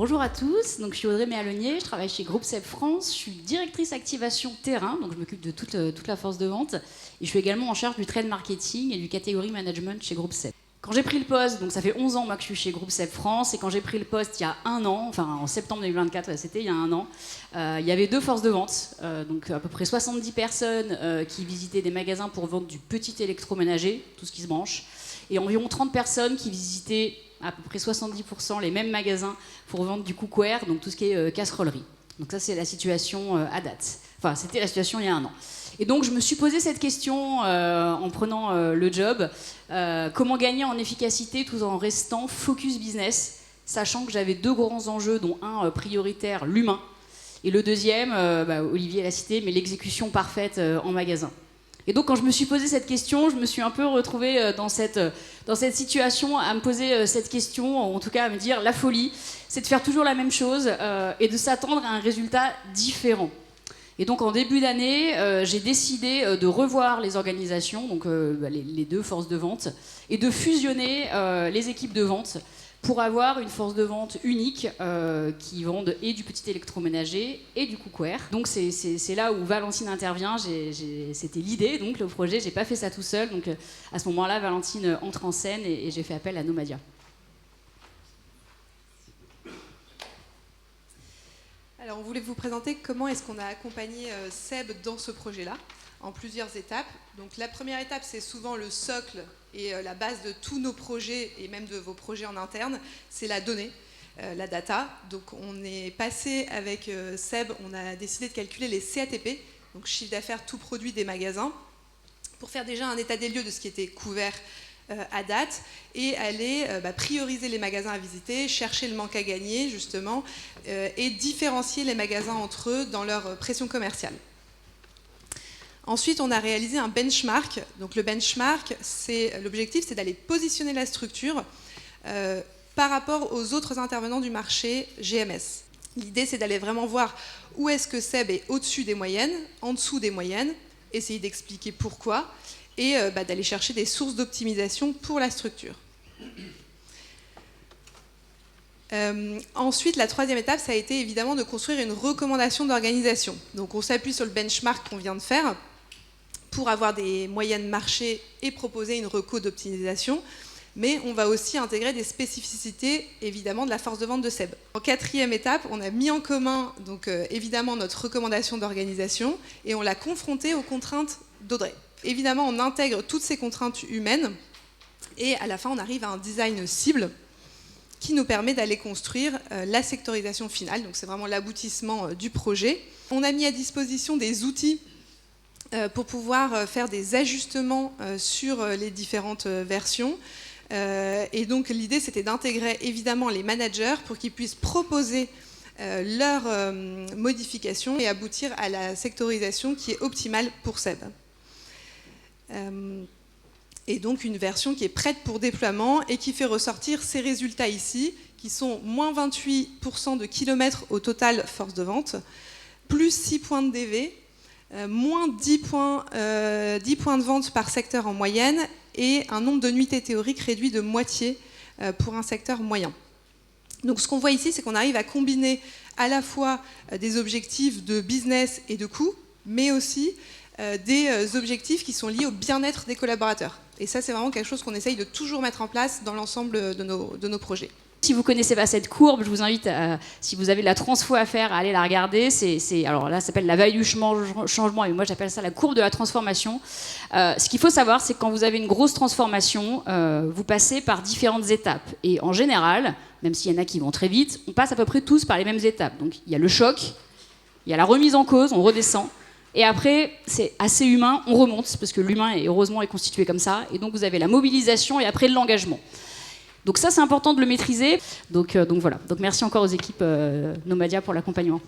Bonjour à tous, donc, je suis Audrey Méalonier, je travaille chez Groupe SEB France, je suis directrice activation terrain, donc je m'occupe de toute la force de vente, et je suis également en charge du trade marketing et du catégorie management chez Groupe SEB. Quand j'ai pris le poste, donc ça fait 11 ans moi, que je suis chez Groupe SEB France, et quand j'ai pris le poste il y a un an, enfin en septembre 2024, c'était il y a un an, il y avait 2 forces de vente, donc à peu près 70 personnes qui visitaient des magasins pour vendre du petit électroménager, tout ce qui se branche, et environ 30 personnes qui visitaient à peu près 70% les mêmes magasins pour vendre du cookware, donc tout ce qui est casserolerie. Donc ça, c'est la situation à date. Enfin, c'était la situation il y a un an. Et donc, je me suis posé cette question en prenant le job. Comment gagner en efficacité tout en restant focus business, sachant que j'avais 2 grands enjeux, dont un prioritaire, l'humain, et le deuxième, Olivier l'a cité, mais l'exécution parfaite en magasin. Et donc, quand je me suis posé cette question, je me suis un peu retrouvée dans cette situation à me poser cette question, en tout cas à me dire, la folie, c'est de faire toujours la même chose et de s'attendre à un résultat différent. Et donc, en début d'année, j'ai décidé de revoir les organisations, donc les 2 forces de vente, et de fusionner les équipes de vente pour avoir une force de vente unique qui vende et du petit électroménager et du cookware. Donc c'est là où Valentine intervient, c'était l'idée, donc le projet, j'ai pas fait ça tout seul, donc à ce moment-là, Valentine entre en scène et j'ai fait appel à Nomadia. Alors on voulait vous présenter comment est-ce qu'on a accompagné SEB dans ce projet-là, en plusieurs étapes. Donc la première étape, c'est souvent le socle et la base de tous nos projets et même de vos projets en interne, c'est la donnée, la data. Donc on est passé avec SEB, on a décidé de calculer les CATP, donc chiffre d'affaires tout produit des magasins, pour faire déjà un état des lieux de ce qui était couvert à date et aller prioriser les magasins à visiter, chercher le manque à gagner justement et différencier les magasins entre eux dans leur pression commerciale. Ensuite, on a réalisé un benchmark. Donc le benchmark, l'objectif, c'est d'aller positionner la structure par rapport aux autres intervenants du marché GMS. L'idée, c'est d'aller vraiment voir où est-ce que SEB est au-dessus des moyennes, en dessous des moyennes, essayer d'expliquer pourquoi, et d'aller chercher des sources d'optimisation pour la structure. Ensuite, la troisième étape, ça a été évidemment de construire une recommandation d'organisation. Donc on s'appuie sur le benchmark qu'on vient de faire pour avoir des moyennes marché et proposer une reco d'optimisation, mais on va aussi intégrer des spécificités évidemment de la force de vente de SEB. En quatrième étape, on a mis en commun donc évidemment notre recommandation d'organisation et on l'a confrontée aux contraintes d'Audrey. Évidemment, on intègre toutes ces contraintes humaines et à la fin, on arrive à un design cible qui nous permet d'aller construire la sectorisation finale. Donc c'est vraiment l'aboutissement du projet. On a mis à disposition des outils pour pouvoir faire des ajustements sur les différentes versions. Et donc l'idée, c'était d'intégrer évidemment les managers pour qu'ils puissent proposer leurs modifications et aboutir à la sectorisation qui est optimale pour SEB. Et donc une version qui est prête pour déploiement et qui fait ressortir ces résultats ici, qui sont moins 28% de kilomètres au total force de vente, plus 6 points de DV, moins 10 points de vente par secteur en moyenne et un nombre de nuitées théoriques réduit de moitié pour un secteur moyen. Donc ce qu'on voit ici, c'est qu'on arrive à combiner à la fois des objectifs de business et de coût, mais aussi des objectifs qui sont liés au bien-être des collaborateurs. Et ça, c'est vraiment quelque chose qu'on essaye de toujours mettre en place dans l'ensemble de nos projets. Si vous ne connaissez pas cette courbe, je vous invite, si vous avez de la transfo à faire, à aller la regarder. Alors là, ça s'appelle la value changement, et moi j'appelle ça la courbe de la transformation. Ce qu'il faut savoir, c'est que quand vous avez une grosse transformation, vous passez par différentes étapes. Et en général, même s'il y en a qui vont très vite, on passe à peu près tous par les mêmes étapes. Donc il y a le choc, il y a la remise en cause, on redescend. Et après, c'est assez humain, on remonte, parce que l'humain, heureusement, est constitué comme ça. Et donc, vous avez la mobilisation et après l'engagement. Donc ça, c'est important de le maîtriser. Donc voilà. Donc merci encore aux équipes Nomadia pour l'accompagnement.